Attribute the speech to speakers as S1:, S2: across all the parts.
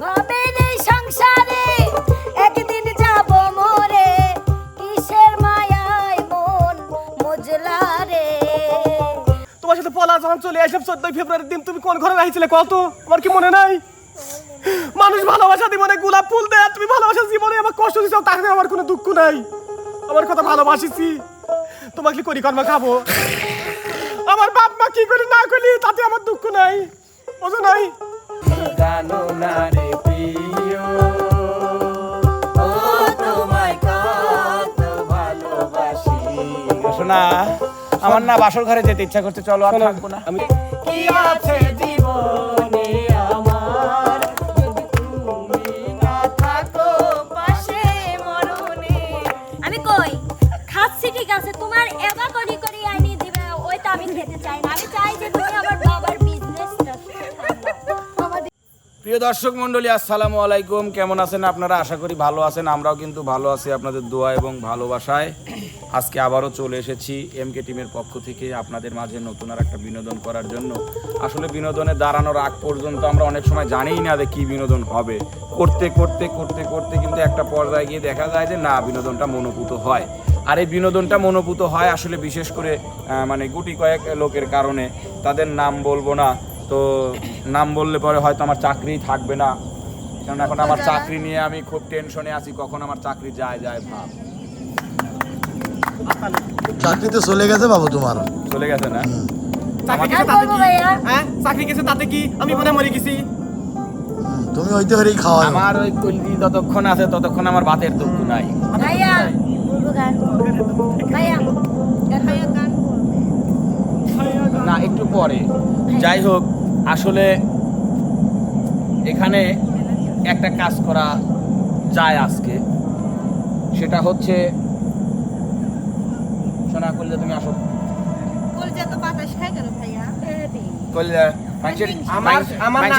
S1: ভাবের এই সংসারে একদিন যাব মরে, কিসের মায়ায় মন মজলা রে।
S2: তোমার সাথে পলা যখন চলে আসলাম 14 ফেব্রুয়ারির দিন, তুমি কোন ঘরে রাখছিলে কত? আমার কি মনে নাই? মানুষ ভালোবাসা জীবনে গোলাপ ফুল দেয়, তুমি ভালোবাসা জীবনে আমার কষ্ট দিছো, তাহলে আমার কোনো দুঃখ নাই। আমার কথা ভালোবাসিছি, তোমাকে করি কর্ম খাবো। আমার বাপ মা কি করে না করলি তাতে আমার দুঃখ নাই, বুঝো নাই?
S3: জানো না রে প্রিয়, ও তোমায় কত ভালোবাসি। শোনা, আমার না বাসর ঘরে যেতে ইচ্ছা করছে, চলো আর থাকবো না।
S2: আমি
S3: কি আছে জীবনে আমার, যদি তুমি না থাকো পাশে মরণে।
S1: আমি কই খাচ্ছি ঠিক আছে, তোমার এবা করি করি আনি দিবে, ওইটা আমি খেতে চাই না। আমি চাই যে তুমি আমার বাবার বিজনেসটা আমার।
S3: প্রিয় দর্শক মণ্ডলী, আসসালামু আলাইকুম। কেমন আছেন আপনারা? আশা করি ভালো আছেন। আমরাও কিন্তু ভালো আছি আপনাদের দোয়া এবং ভালোবাসায়। আজকে আবারও চলে এসেছি এমকে টিমের পক্ষ থেকে আপনাদের মাঝে নতুন আর একটা বিনোদন করার জন্য। আসলে বিনোদনে দাঁড়ানোর আগ পর্যন্ত আমরা অনেক সময় জানিই না যে কী বিনোদন হবে। করতে করতে করতে করতে কিন্তু একটা পর্যায়ে গিয়ে দেখা যায় যে না, বিনোদনটা মনোভূত হয়। আর এই বিনোদনটা মনোভূত হয় আসলে বিশেষ করে মানে গুটি কয়েক লোকের কারণে। তাদের নাম বলবো না, তো নাম বললে পরে হয়তো আমার চাকরি থাকবে না, কারণ এখন আমার চাকরি নিয়ে আমি খুব টেনশনে আছি, কখন আমার চাকরি যায় ভাব।
S4: চাকরি তো চলে গেছে বাবু, তোমার
S3: চলে গেছে না?
S2: চাকরি গেছে তাতে কি? হ্যাঁ, চাকরি গেছে তাতে কি? আমি মনে মরে গেছি।
S4: তুমি হইতে হরেই খাওয়া
S3: আমার ওই কলজি যতক্ষণ আছে ততক্ষণ আমার ভাতের দুঃখ নাই।
S1: ভাইয়া বলবো গান, ভাইয়া ভাইয়া গান
S3: না, একটু পরে। যাই হোক, আসলে এখানে একটা কাজ করা যায় আজকে, সেটা হচ্ছে শোনা করলে তুমি আসো
S1: কলজা তো বাতাস খায় কেন ভাইয়া?
S3: করলে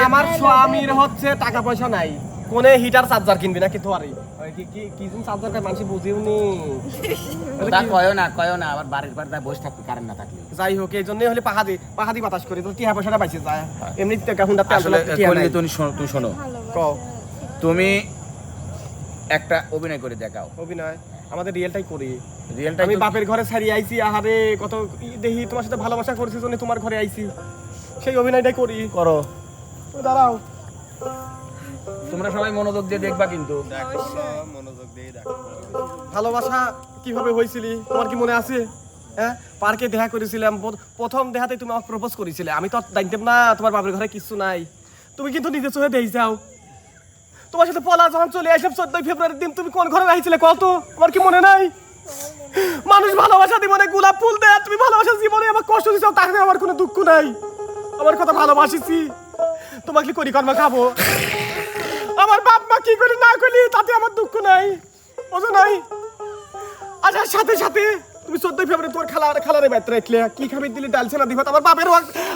S2: আমার স্বামীর হচ্ছে টাকা পয়সা নাই, কোনে হিটার চার্জার কিনবি না কিন্তু আরে কি চার্জার মানুষ বুঝিও নি।
S3: কয়ও না আবার বাড়ির বাড়িতে বসে থাকতে কারেন্ট না থাকলে।
S2: যাই হোক, এই জন্যই হলে পাহাদি বাতাস করি, তো টিহা পয়সাটা বাইছে যায়। এমনি টাকা হুন্ডা
S3: আসলে তুমি শোনো,
S2: কও
S3: তুমি একটা অভিনয় করে দেখাও।
S2: অভিনয় আমাদের রিয়েলটাই করি।
S3: রিয়েলটা
S2: আমি বাপের ঘরে ছাড়ি আইছি, আহারে কত দেখি তোমার সাথে ভালোবাসা করছি জন্য তোমার ঘরে আইছি, সেই অভিনয়টাই করি।
S3: করো,
S2: দাঁড়াও,
S3: তোমরা সবাই মনোযোগ দিয়ে দেখবা কিন্তু।
S2: ভালোবাসা কিভাবে হয়েছিলি তোমার কি মনে আছে? হ্যাঁ, পার্কে দেখা করেছিলাম, প্রথম দেখাতে তুমি আমাকে প্রপোজ করেছিলে। আমি তো জানতাম না তোমার বাপের ঘরে কিছু নাই, তুমি কিন্তু নিজে চোখে দেখে যাও। তোমার সাথে পলা যখন চলে আসলাম 14 ফেব্রুয়ারির দিন, তুমি কোন ঘরে রাখছিলে কত? আমার কি মনে নাই? মানুষ ভালোবাসা জীবনে গোলাপ ফুল দেয়, তুমি ভালোবাসা জীবনে আমার কষ্ট দিছো, তাহলে আমার কোনো দুঃখ নাই। আমার কথা ভালোবাসিছি, তোমাকে করি কর্ম খাবো। আমার বাপ মা কি করে না করলি তাতে আমার দুঃখ নাই, বুঝো নাই? আচ্ছা, সাথে সাথে তুমি 14 ফেব্রুয়ারি তোমার খালারে বাইতে রাখলে, কি খাবি দিলি? ডাল ছানা দিবা।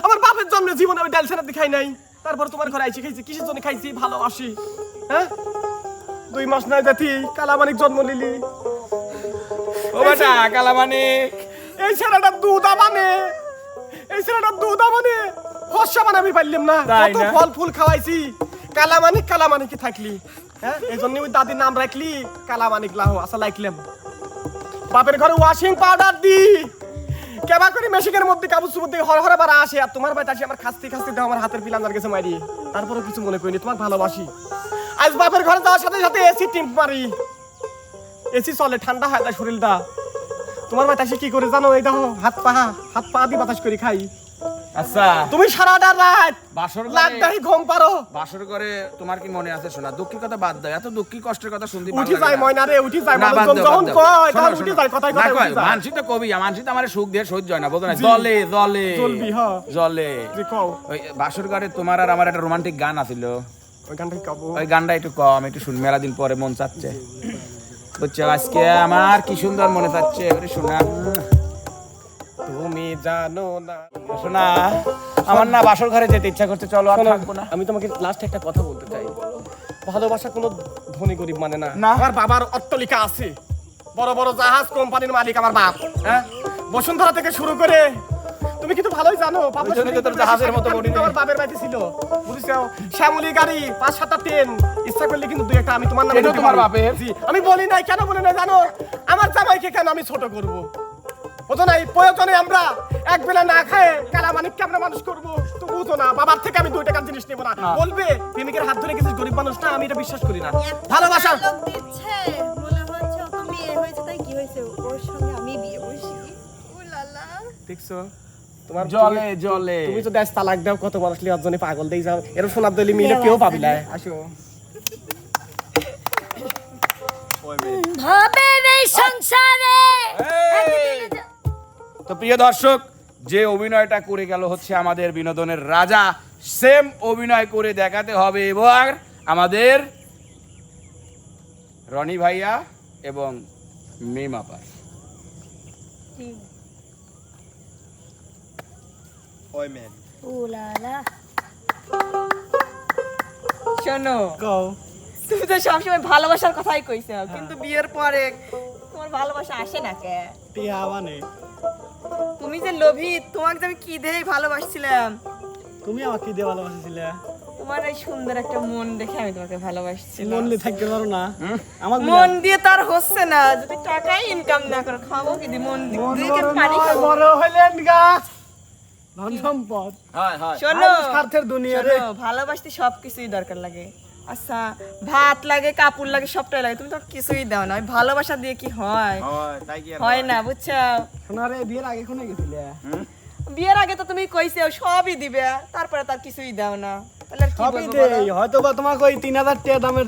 S2: আমার বাপের জন্মে জীবনে আমি ডাল ছানা খাই নাই, তারপর তোমার ঘরে আইসি খাইছি। কিসের জন্য খাইছি? ভালোবাসি। হ্যাঁ, 2 মাস নাই জাতি কালামানিক জন্ম নিলি।
S3: ও বেটা কালামানিক,
S2: এই ছেলেটা দুধ মানে, এই ছেলেটা দুধ মানে ফসা বানাবি পারলাম না,
S3: তাই
S2: কত
S3: না?
S2: ফল ফুল খাওয়াইছি। কালামানিক কি থাকলি? হ্যাঁ, এই জন্য ওই দাদির নাম রাখলি কালামানিক লাহ। আচ্ছা, লাইকলাম। বাপের ঘরে ওয়াশিং পাউডার দি কেবা করে মেশিনের মধ্যে কাবুজ মধ্যে হরহরে বাড়া আসে, আর তোমার বাড়িতে আসি আমার খাস্তি দাও, আমার হাতের পিলাম গেছে মারি, তারপরও কিছু মনে করিনি, তোমার ভালোবাসি। আজ বাপের ঘরে যাওয়ার সাথে সাথে এসি টিম মারি, এসি চলে, ঠান্ডা হয় তাই শরীরটা। তোমার বাড়িতে আসি কি করে জানো? এই দেখো হাত পা দিয়ে বাতাস করে খাই।
S3: আচ্ছা
S2: তুমি সারাটা রাত
S3: বাসর
S2: লাখ দাহি ঘুম পারো।
S3: বাসর করে তোমার কি মনে আছে? শোনা, দুঃখের কথা বাদ দাও, এত দুঃখী কষ্টের কথা শুনতে ভালো
S2: উঠি
S3: লাগে
S2: যায়
S3: না।
S2: ময়না রে, উঠি যায়
S3: না, বাদ
S2: মানুষজন
S3: দাও,
S2: যখন
S3: বাদ দাও।
S2: কয়
S3: শোনো,
S2: তখন
S3: শোনো।
S2: উঠি যায়, কথায়
S3: না
S2: কথায়
S3: কয়,
S2: উঠি যায়।
S3: মানসি তো কবি, মানসি তো আমার সুখ দিয়ে সহ্য হয় না, বলতো না জলে জলে
S2: জ্বলবি, হ্যাঁ।
S3: জলে।
S2: যে কও
S3: ওই বাসর ঘরে তোমার আর আমার একটা রোমান্টিক গান আছিল,
S2: ওই গানটা কব।
S3: ওই গানটা একটু কম, একটু শুন, মেলা দিন পরে মন চাচ্ছে, বুঝছো? আজকে আমার কি সুন্দর মনে চাচ্ছে, ওরে শোনা।
S2: তুমি জানো না।
S3: শোনা, আমার না বাসর ঘরে যেতে ইচ্ছা করছে, চলো আর থাকবো না।
S2: আমি তোমাকে লাস্ট একটা কথা বলতে চাই। ভালোবাসা কোনো ধনী গরিব মানে না।
S3: না।
S2: আমার বাবার অট্টালিকা আছে, বড় বড় জাহাজ কোম্পানির মালিক আমার বাপ। হ্যাঁ, বসুন্ধরা থেকে শুরু করে তুমি কিন্তু ভালোই জানো বাবা
S3: ওই জন্যই তো তোর জাহাজের মতো বডি নেই।
S2: আমার বাবার বাড়িতে ছিল বুঝছো শ্যামলী গাড়ি 5-7টা ট্রেন ইচ্ছা করলে কিন্তু 2-1টা আমি তোমার নামে
S3: এটা
S2: দিতে
S3: তোমার
S2: পারি।
S3: বাপের?
S2: জি আমি বলি নাই কেন বলি না জানো আমার জামাইকে কেন আমি ছোট করব বুঝো না এই প্রয়োজনে আমরা এক বেলা না খায় কালা মানিককে আমরা মানুষ করব তো বুঝো না বাবার থেকে আমি 2 টাকার জিনিস নেব না বলবে প্রেমিকের হাত ধরে গেছিস গরিব মানুষ না আমি এটা বিশ্বাস করি না ভালোবাসা
S5: লোক দিচ্ছে মনে হচ্ছে ও তো মেয়ে হয়েছে তাই কি হয়েছে ওর সঙ্গে আমি বিয়ে বসি উলালা
S2: দেখছো তোমার
S3: জলে জলে
S2: তুমি তো দেশ তালাক দাও কত মানুষ লিয়ার জন্য পাগল দেই যাও এরকম সোনার দলি মিলে কেউ পাবি না আসো
S1: ভাবে এই সংসারে
S3: তো প্রিয় দর্শক যে অভিনয়টা করে গেল হচ্ছে আমাদের বিনোদনের রাজা সেম অভিনয় করে দেখাতে হবে এবার আমাদের রনি ভাইয়া এবং মিম আপা
S1: উলালা
S5: শোনো
S2: কও
S5: তুমি তো সবসময় ভালোবাসার কথাই কইছো কিন্তু বিয়ের পরে তোমার ভালোবাসা আসে না কে
S2: টিয়া মানে
S5: তুমি যে লোভী তোমাকে যে আমি কি দেই ভালোবাসছিলাম
S2: তুমি আমাকে দিয়ে ভালোবাসছিলে
S5: তোমার এই সুন্দর একটা মন দেখে আমি তোমাকে ভালোবাসছিলাম
S2: মনলি থাকতে পারো না আমার
S5: মন দিয়ে তার হচ্ছে না যদি টাকাই ইনকাম না করো খাবো কি দি মন দিয়ে দুইকে পানি খাবো
S2: বড় হইলেন গাছ ধন সম্পদ
S3: হয় হয়
S5: শোনো
S2: স্বার্থের দুনিয়া রে
S5: শোনো, ভালোবাসতে সবকিছুই দরকার লাগে আচ্ছা ভাত লাগে কাপড় লাগে সবটাই লাগে তুমি তো কিছুই দাও না ওই ভালোবাসা দিয়ে কি হয়
S3: হয় তাই কি আর
S5: হয় না বুঝছো
S2: সোনারে বিয়ের আগে কোনে গেছিলে
S5: বিয়ের আগে তো তুমি কইছো সবই দিবে তারপরে তার কিছুই দাও না তাহলে আর কি
S2: সবই
S5: বলবো বলো?
S2: দেই হয়তো বা তোমাকে ওই 3000 টাকা দামের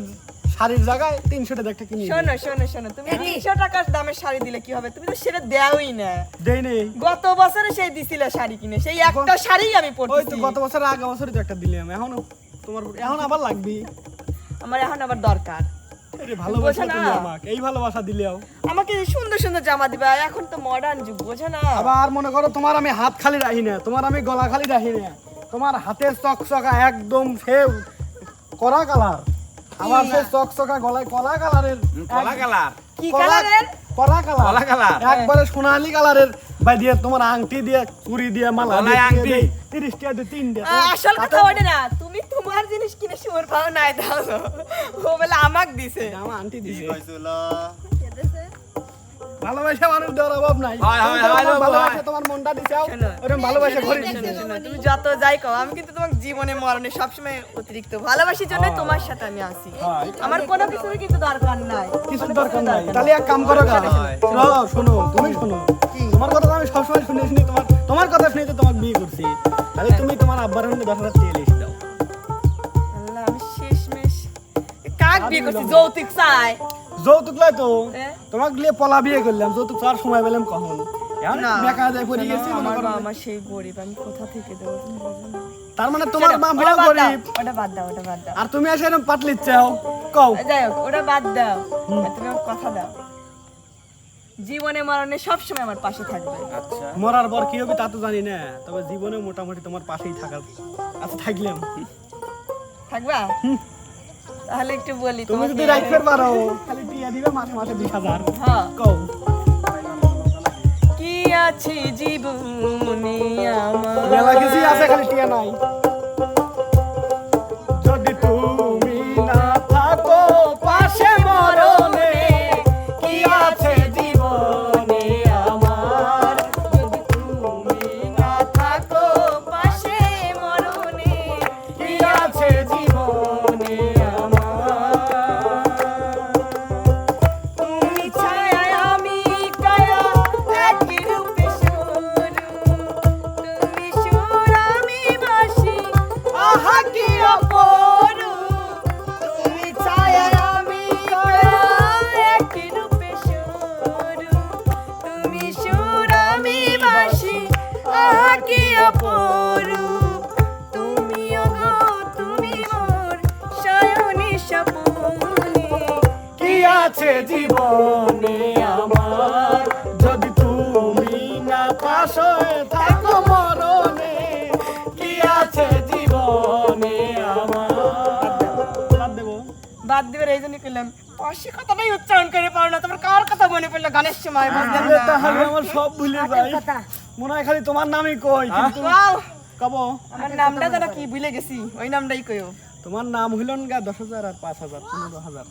S2: শাড়ির জায়গায় 300 টাকা একটা কিনে
S5: শোনো শোনো শোনো তুমি 300 টাকার দামের শাড়ি দিলে কি হবে তুমি তো সেটা দেওই না
S2: দেই নেই
S5: গত বছরে সেই দিছিলে শাড়ি কিনে সেই একটা শাড়ি আমি
S2: ওই তো
S5: পরতেছি
S2: গত বছর আগে বছরই তো একটা দিলাম এখন তোমার এখন আবার লাগবে
S5: আমার এখন আবার দরকার
S2: আরে ভালোবাসা
S5: বোঝো না?
S2: তুমি আমাকে এই ভালোবাসা দিলেও
S5: আমাকে সুন্দর সুন্দর জামা দিবা এখন তো মডার্ন যুগ বোঝো না
S2: আবার মনে করো তোমার আমি হাত খালি রাখি না তোমার আমি গলা খালি রাখি না তোমার হাতের চকচকা একদম সে কড়া কালার আমার সে চকচকা গলায় কলা কালারের
S3: কলা কালার
S5: কি কালারের
S2: কড়া কালার
S3: কলা কালার
S2: একবারে সোনালী কালারের বাই দিয়ে তোমার আংটি দিয়ে চুড়ি দিয়ে মালা
S3: গলায় আংটি?
S2: 30 টাকা দিয়ে 3 টাকা
S5: আসল কথা ওটা না তুমি তোমার জিনিস কিনে সুর পাও নাই দাও না। ও বলে আমাক দিছে
S2: আমার আংটি দিছে ভালোবাসা মানুষ দেওয়ার অভাব নাই
S3: হয়, হয়,
S2: তুমি তোমার
S3: হয়,
S2: ভালোবাসা
S3: হয়।
S2: তোমার মনটা দিছাও
S5: শোনো,
S2: ওরকম ভালোবাসা ঘরে
S5: শোনো,
S2: দিছে
S5: শোনো, তুমি যত যাই কও আমি কিন্তু তোমাকে জীবনে মরণে সবসময় অতিরিক্ত ভালোবাসির জন্য তোমার সাথে আমি আছি
S2: হয়।
S5: আমার কোনো কিছুর কিন্তু দরকার নাই
S2: কিছু দরকার নাই তাহলে এক কাম করো গা শোনো শোনো তুমি শোনো তোমার কথা তো আমি সবসময় শুনে শুনি তোমার কথা শুনে তো তোমাকে বিয়ে করছি তাহলে তুমি তোমার আব্বার হলে 10,000 টাকা লিখে দাও
S5: আল্লাহ আমি শেষমেশ কাক বিয়ে করছি যৌতুক চাই
S2: যৌতুক লয় তো
S5: হ্যাঁ?
S2: তোমাকে লিয়ে পলা বিয়ে করলাম যৌতুক চার সময় পেলাম কখন এখন
S5: না
S2: বেকা যায় পড়ে
S5: শোনো,
S2: গেছি মনে
S5: আমার
S2: করো।
S5: বাবা সেই গরিব আমি কোথা থেকে দেবো তুমি বোঝো না।
S2: তার মানে তোমার মা
S5: ওটা
S2: বড়
S5: বাদ দাও,
S2: গরিব
S5: ওটা বাদ দাও ওটা বাদ দাও
S2: আর তুমি এসে এরকম পাটলি চাও কও
S5: যাই হোক ওটা বাদ দাও আর তুমি আমার কথা দাও জীবনে মরণে সবসময় আমার পাশে থাকবে
S3: আচ্ছা
S2: মরার পর কি হবে তা তো জানি না তবে জীবনে মোটামুটি তোমার পাশেই থাকার আচ্ছা থাকলাম
S5: থাকবা তাহলে একটু বলি
S2: তুমি
S5: তোমাকে
S2: যদি রাখতে পারো খালি টিয়া দিবে মাসে মাসে 20,000
S5: হ্যাঁ
S2: কও
S5: কি আছে জীবনে আমার
S2: মেলা কিছু আছে খালি টিয়া নাই যদি তুমি না থাকো পাশে মরণে কি আছে জীবনে আমার
S5: যদি তুমি না থাকো পাশে মরণে
S2: কি আছে জীবনে আমার
S5: তুমি ছায়া আমি কায়া একই রূপে শুরু তুমি সুর আমি বাসি
S2: আহা কি
S5: অপরূপ তুমি ছায়া আমি কায়া একই রূপে শুরু তুমি সুর আমি বাসি আহা কি অপরূপ তুমি ওগো তুমি মোর শয়নে স্বপনে
S2: কি আছে জীবনে আমার যদি তুমি না পাশে থাকো মরণে কি আছে জীবনে আমার বাদ দেবো
S5: বাদ দিবার এই জন্য করলাম পাশে কথাটাই উচ্চারণ করে পারো না তোমার কার কথা মনে পড়লো গানের সময় বুঝলাম না
S2: তাহলে আমার সব ভুলে যাই
S1: কথা
S6: মনে হয় খালি তোমার নামই কই কিন্তু
S5: বাও,
S6: কব
S5: আমার নামটা যেন কি ভুলে গেছি, ওই নামটাই কইও।
S6: তোমার নাম হইল গা 10,000 আর 5,000 15,000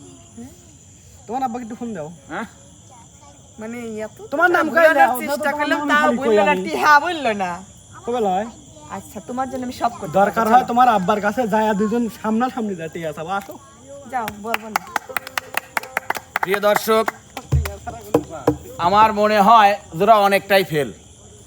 S6: তোমার আব্বাকে একটু ফোন দাও
S3: হ্যাঁ
S5: মানে এত
S6: তোমার নাম কই
S5: বোঝানোর
S6: দাও,
S5: চেষ্টা
S6: তোমার
S5: করলাম,
S6: নাম
S5: তাও
S6: খালি কই
S5: বললো না,
S6: আমি।
S5: টিহা বললো না।
S6: কবে লয়
S5: আচ্ছা, তোমার জন্য আমি সব করতে
S6: দরকার হয় তোমার আব্বার কাছে যায় দুজন সামনাসামনি যায় ঠিক আছে আসো
S5: যাও, বলবো না।
S3: প্রিয় দর্শক, আমার মনে হয় ওরা অনেকটাই ফেল,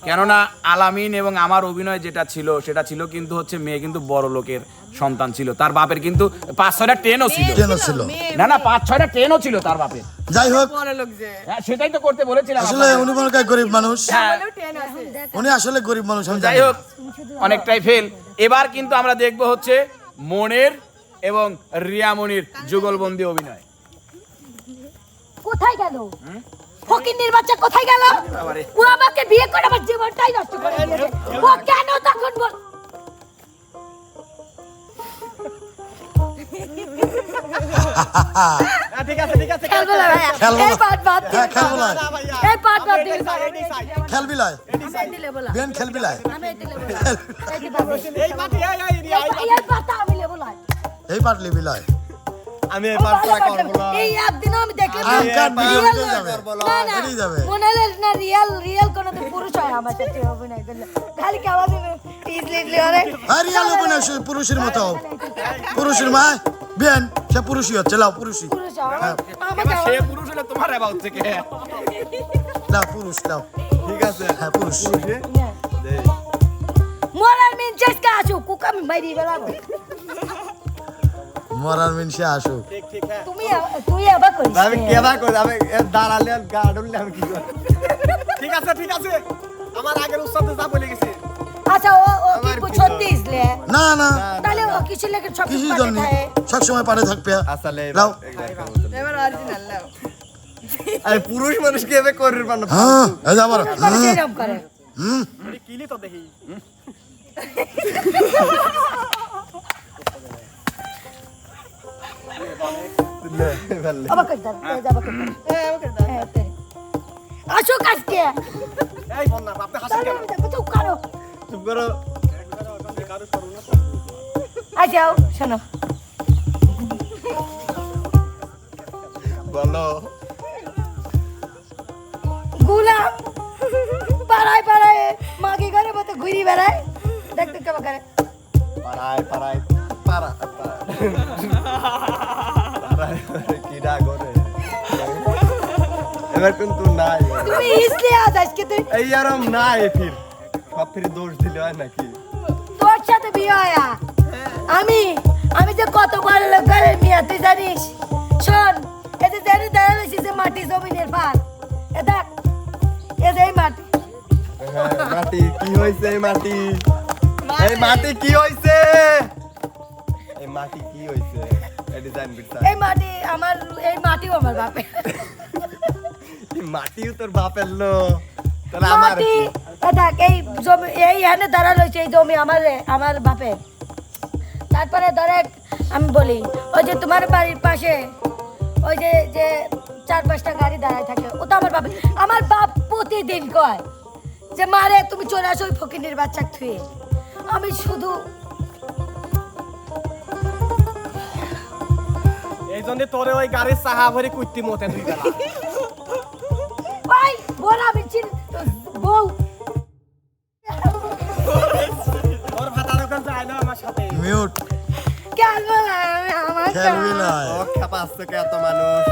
S3: কেননা আলামিন এবং আমার অভিনয় যেটা ছিল সেটা ছিল কিন্তু হচ্ছে মেয়ে কিন্তু বড় লোকের সন্তান ছিল, তার বাপের কিন্তু 5-6টা ট্রেনও ছিল।
S4: কেন ছিল
S3: না না 5-6টা ট্রেনও ছিল তার বাপের।
S4: যাই হোক
S5: বড় লোক যে
S3: হ্যাঁ সেটাই তো করতে বলেছিলাম
S4: আসলে
S3: আপনাকে।
S4: উনি মনে হয় গরিব মানুষ
S3: হ্যাঁ,
S5: বলেও ট্রেন আছে।
S4: উনি আসলে গরিব মানুষ আমি
S3: যাই
S4: জানি।
S3: হোক অনেকটাই ফেল। এবার কিন্তু আমরা দেখব হচ্ছে মনের এবং রিয়ামনির যুগলবন্দি অভিনয়।
S1: কোথায় গেল ফকিন্নির বাচ্চা, কোথায় গেল?
S3: বাবারে।
S1: ও আমাকে বিয়ে করে আমার জীবনটাই নষ্ট করে দিয়েছে। ও কেন তখন বল
S2: ঠিক আছে ঠিক আছে
S1: খেলবো না ভাইয়া,
S4: খেলবো
S1: এই
S4: না।
S1: পাট বাদ
S4: হ্যাঁ, খেলবো না।
S1: এই পাট বাদ দিবি।
S4: খেলবি লাই
S1: আমি দিলে বলা,
S4: বিয়ান খেলবি লাই
S1: আমি দিলে বলা, এই যে বাবু,
S2: এই মাটি
S1: এই পাতা আমি লেবো না।
S4: এই পাট লিবি লাই
S2: আমি এই পার্টটা করব না
S1: এই একদিনও আমি দেখলাম না।
S4: কাট ভিডিও
S1: Real
S4: ভিডিও যাবে
S1: না, না,
S4: এটাই যাবে
S1: মনে হলো না রিয়েল কোনোদিন পুরুষ হয় আমার সাথে অভিনয় করলে। খালি কেমন ইজলি অরে
S4: আর রিয়াল উপন্যাস পুরুষের মতো পুরুষের মা বিয়ান সে পুরুষই হচ্ছে লাও পুরুষই
S1: পুরুষ হয় আমাকে
S3: এবার সে পুরুষ হলে তোমার অ্যাবাউট থেকে
S4: লাও পুরুষ লাও
S2: ঠিক আছে
S4: হ্যাঁ পুরুষ
S1: মরার মিন চেষ্টা আসো কুকা আমি মাইরি বেলাবো।
S4: মরার মিনসে আসুক
S2: ঠিক ঠিক হ্যাঁ
S1: তুই আবার করিস
S2: আমি কেবা কই আমি দাঁড়ালে গাড়লে আমি কি করব ঠিক আছে আমার আগের উস্তাদে যা বলে গেছে
S1: আচ্ছা ও
S2: আমার
S1: কি
S2: কি
S1: সত্যি ইসলে
S4: না না
S1: তাহলে ও কিছু লেগে সব
S4: কিছুর জন্য সব সময় পাড়ে থাকবে
S2: আসলে
S4: লাও
S5: এবার অরিজিনাল লাও।
S2: আরে পুরুষ মানুষ কি এবে করির পান না
S4: হ্যাঁ এই যা বড়
S1: এরকম করে
S4: হুম
S2: কিলি তো দেখি
S1: আবার কই দাও আবার কই আসো কাজকে
S2: এই বন্যা আপনি হাসেন কেন
S1: দেখো তো কারো
S2: চুপ করো
S1: আচ্ছা শোনো
S2: বলো
S1: গুলাম পাড়ায় মাগি ঘরে মতো ঘুরি বেড়ায় দেখতে কেমন করে
S2: পাড়ায় পাড়া কি ডা করে এবার কিন্তু নাই
S1: তুমি ইসলে আজ আজকে তুই
S2: এই আরাম নাই ফির সব ফির দোষ দিলে হয় নাকি
S1: তোর সাথে বিয়ে হয় আমি যে কত বড় লোক ঘরের মেয়ে তুই জানিস শোন এতে জানি দাঁড়ালেছি যে মাটি জমিনের ফাল এ দেখ এ যে এই মাটি
S2: হ্যাঁ, মাটি কি হইছে এই মাটি এই মাটি কি হইছে এই মাটি কি হইছে এই ডিজাইন বিটটা
S1: এই মাটিও আমার বাপের
S2: এই মাটিও তোর বাপের লো তাহলে আমার
S1: মাটি এ দেখ এই জমি এই এখানে দাঁড়ালো এই জমি আমার বাপের তারপরে ধরে আমি বলি ওই যে তোমার বাড়ির পাশে ওই যে 4-5টা গাড়ি দাঁড়ায় থাকে ও তো আমার বাপের আমার বাপ প্রতিদিন কয় যে মারে তুমি চলে আসো ওই ফকিনের বাচ্চা থুয়ে আমি শুধু
S2: এই জন্য তোরে ওই গাড়ির চাহা ভরে কুইতি মতে দুই বেলা
S1: ভাই বল আমি বউ
S2: তোর ভাতার ওখান যায় না আমার সাথে
S4: মিউট
S1: কেন আমার
S4: খেলবি লাই
S2: ও খাপা আসছে কে এত মানুষ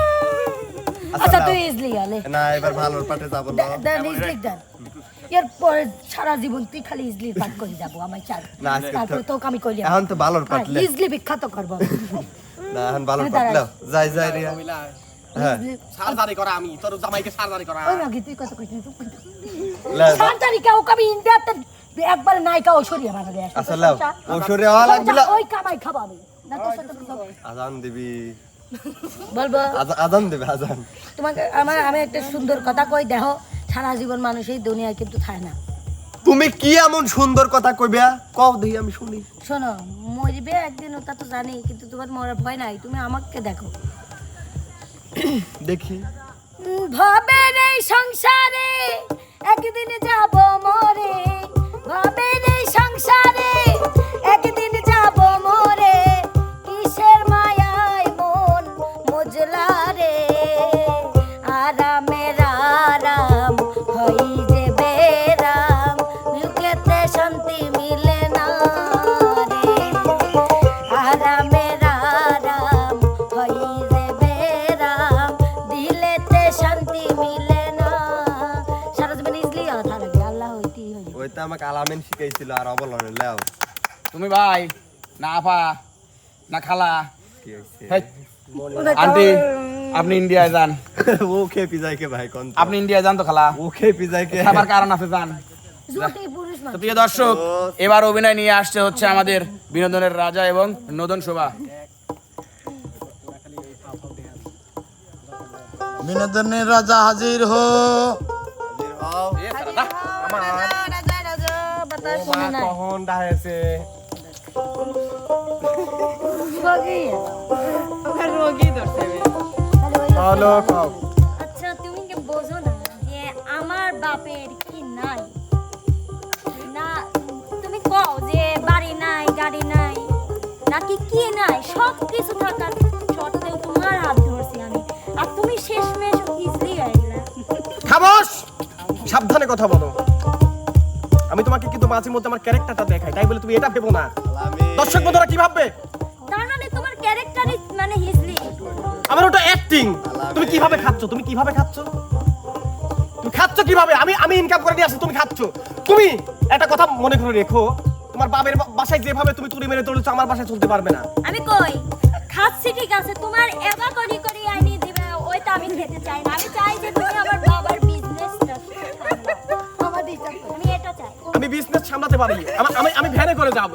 S1: আচ্ছা তুই ইজলি গেলে
S2: না এবার ভালোর পাটে যাব না
S1: দেন ইজলি দেন এরপরে সারা জীবন তুই খালি ইজলির পাঠ করে যাবো আমার চার
S2: না, আজকে তো-
S1: তারপরে তোকে আমি করি
S2: এখন তো ভালোর পাটলে
S1: ইজলি বিখ্যাত করবো
S2: না এখন ভালোর
S1: আমি
S2: পাটলে
S1: দাঁড়াই।
S2: যাই রিয়া হ্যাঁ
S7: সারদারি করা আমি তোর জামাইকে সারদারি করা
S1: ওই মাগি তুই কত কইছিস
S2: লে,
S1: সান্তারি কাও কবি ইন্ডিয়াতে একবার নায়িকা ঐশ্বরিয়া বানাবে
S2: আচ্ছা লাও ঐশ্বরিয়া হওয়া লাগবে না
S1: ওই কামাই খাবো আমি না তোর সাথে
S2: আজান দিবি
S1: বলবো
S2: আজান দেবে আজান
S1: তোমাকে আমি একটা সুন্দর কথা কই দেখো সারা জীবন মানুষ এই দুনিয়ায় কিন্তু থাকে না
S2: তুমি কি এমন সুন্দর কথা কইবে কও দেই আমি শুনি
S1: শোনো মরবে একদিন ওটা তো জানি কিন্তু তোমার মরার ভয় নাই তুমি আমাকে দেখো
S2: দেখি
S1: ভবের এই সংসারে একদিন যাব মরে ভাবের এই সংসারে, একদিন যাব মরে কিসের মায়ায় মন মজলা রে, আরামের আরাম হই যে বেরাম, লুকেতে শান্তি মিলে না রে, আরামের আরাম হই যে বেরাম, দিলেতে শান্তি মিলে না। সারা জীবন ইজলি কথা লাগে, আল্লাহ হইতেই হই।
S2: ওই তো আমাকে আলামিন শিখাইছিল আর অবলনে লেও
S3: তুমি ভাই না আপা না খালা
S2: কি হইছে
S3: হেই, আন্টি আপনি ইন্ডিয়ায় যান,
S2: ও খেপি যায় কে ভাই কোন
S3: আপনি ইন্ডিয়ায় যান তো খালা,
S2: ও খেপি যায় কে
S3: খাবার কারণ আছে যান।
S1: জুটি পুরুষ
S3: তো
S1: মানুষ।
S3: প্রিয় দর্শক, এবার অভিনয় নিয়ে আসছে হচ্ছে আমাদের বিনোদনের রাজা এবং নদন শোভা।
S4: বিনোদনের রাজা হাজির হো।
S1: রাজা, রাজা, বাতাস শুনে নাই।
S2: কখন ডাহেছে
S1: রোগী।
S5: আমার রোগী ধরছে বে।
S1: তাহলে ওই লোক-
S2: হলো কও
S8: আচ্ছা তুমি কি বোঝো না যে আমার বাপের কি নাই না, তুমি কও যে বাড়ি নাই গাড়ি নাই নাকি কি নাই, সব কিছু থাকার সত্ত্বেও তোমার হাত ধরছি আমি, আর তুমি শেষমেশ ইজলি হয়ে গেলে।
S2: খামোশ, সাবধানে কথা বলো। আমি তোমাকে কিন্তু মাঝে মধ্যে আমার ক্যারেক্টারটা দেখাই, তাই বলে তুমি এটা ভেবো না। দর্শক বন্ধুরা কি ভাববে?
S8: তার মানে তোমার ক্যারেক্টারই মানে হিজলি।
S2: আমার ওটা অ্যাক্টিং। তুমি কিভাবে খাচ্ছ? তুমি কিভাবে খাচ্ছ? তুমি খাচ্ছ কিভাবে? আমি ইনকাম করে নিয়ে আসি, তুমি খাচ্ছ। তুমি একটা কথা মনে করে রেখো, তোমার বাবার বাসায় যেভাবে তুমি চুরি মেরে চলেছো, আমার বাসায় চলতে পারবে না।
S8: আমি কই খাচ্ছি ঠিক আছে, তোমার এবা করি করি আইনি দিবে ওইটা আমি খেতে চাই না, আমি চাই যে তুমি আমার বাবার বিজনেসটা
S1: আমার disturb করে।
S8: আমি এটা চাই।
S2: আমি বিজনেস সামলাতে পারি, আমি ভ্যানে করে যাব।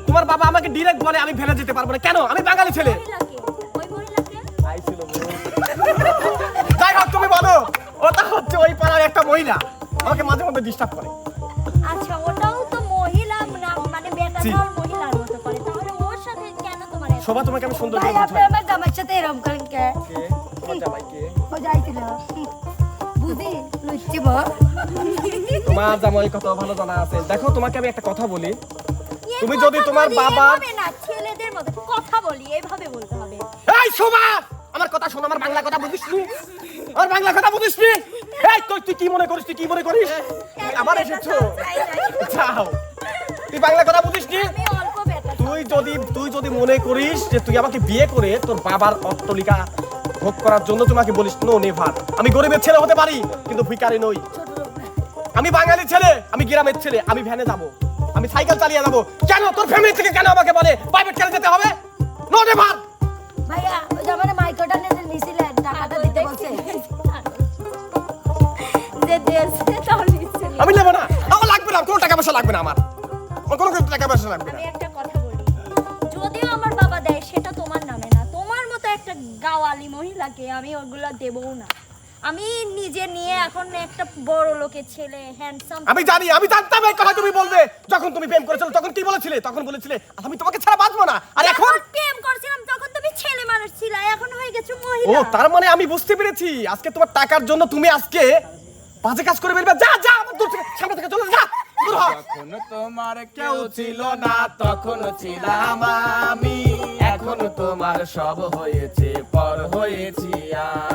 S2: তোমার বাবা আমাকে ডিরেক্ট বলে আমি ভ্যানে যেতে পারবো না। কেন? আমি বাঙালি ছেলে।
S8: মহিলাকে ওই মহিলাকে
S2: যাই হোক, তুমি বলো। ওটা হচ্ছে ওই পাড়ার একটা মহিলা, আমাকে মাঝে মধ্যে ডিস্টার্ব করে।
S8: আচ্ছা ওটাও তো মহিলা মানে বেটা
S2: জি।
S8: দল মহিলার মতো করে, তাহলে ওর সাথে কেন তোমার এত-
S2: শোভা, তোমাকে আমি সুন্দর
S1: ভাই
S2: করে
S1: আপনি
S2: বুঝাই।
S1: আমার জামাইয়ের সাথে এরকম করেন কে?
S2: কে? তোমার জামাই কে?
S1: ও যাইছিল। বুঝি লুচ্ছি বল।
S2: তোমার জামাই কত ভালো জানা আছে। দেখো, তোমাকে আমি একটা কথা বলি।
S8: এ
S2: তুমি
S8: কথা
S2: যদি তোমার
S8: বলি
S2: বাবার
S8: এভাবে না, ছেলেদের মতো কথা বলি এইভাবে বলতে হবে।
S2: এই শোভা, আমার কথা শোন, আমার বাংলা কথা বুঝিস নি? আমার বাংলা কথা বুঝিস নি? এই তুই কি মনে করিস? তুই কি মনে করিস? তুমি আবার এসেছো? যাও, তুই বাংলা কথা বুঝিস নি?
S8: আমি অল্প বেটা
S2: তুই যদি মনে করিস যে তুই আমাকে বিয়ে করে তোর বাবার অট্টালিকা ভোগ করার জন্য তোমাকে বলিস, নো নেভার। আমি গরিবের ছেলে হতে পারি, কিন্তু ভিখারি নই। আমি বাঙালি ছেলে, আমি গ্রামের ছেলে, আমি ভ্যানে যাব, আমি সাইকেল চালিয়ে যাব। কেন তোর ফ্যামিলি থেকে কেন আমাকে বলে প্রাইভেট কারে যেতে হবে? No never.
S1: ভাইয়া ওই যে আমার মাইক্রোটা নিয়েছিলেন, টাকাটা দিতে বলছে।
S8: যে দিয়েছে তাহলে ইচ্ছে নেই।
S2: আমি নেবো না, আমার লাগবে না, কোনো টাকা পয়সা লাগবে না, আমার কোনো টাকা পয়সা লাগবে না।
S8: আমি একটা কথা বলি, যদিও আমার বাবা দেয় সেটা তোমার নামে না, তোমার মতো একটা গাওয়ালি মহিলাকে আমি ওগুলা দেবও না। আমি নিজে নিয়ে এখন একটা বড় লোকের ছেলে হ্যান্ডসাম।
S2: আমি জানি, আমি জানতাম এই কথা তুমি বলবে। যখন তুমি প্রেম করেছিলে তখন কি বলেছিলে? তখন বলেছিলে আমি তোমাকে ছাড়া বাঁচবো না। আর এখন
S8: প্রেম করছিলাম তখন তুমি ছেলে মানুষ ছিলে, এখন হয়ে গেছো
S2: ও,
S8: মহিলা।
S2: তার মানে আমি বুঝতে পেরেছি, আজকে তোমার টাকার জন্য তুমি আজকে বাজে কাজ করে বেরবে। যা যা, আমার দূর থেকে, সামনে থেকে চলে যা, দূর হ।
S3: যখন তোমার কেউ ছিল না তখন ছিলাম আমি, এখন তোমার সব হয়েছে পর হয়েছি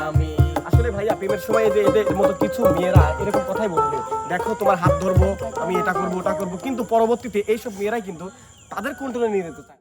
S3: আমি।
S2: আসলে ভাইয়া, প্রেমের সময় এই যে এদের মতো কিছু মেয়েরা এরকম কথাই বলবে, দেখো তোমার হাত ধরবো, আমি এটা করবো ওটা করবো, কিন্তু পরবর্তীতে এইসব মেয়েরাই কিন্তু তাদের কন্ট্রোলে নিয়ে যেতে চায়।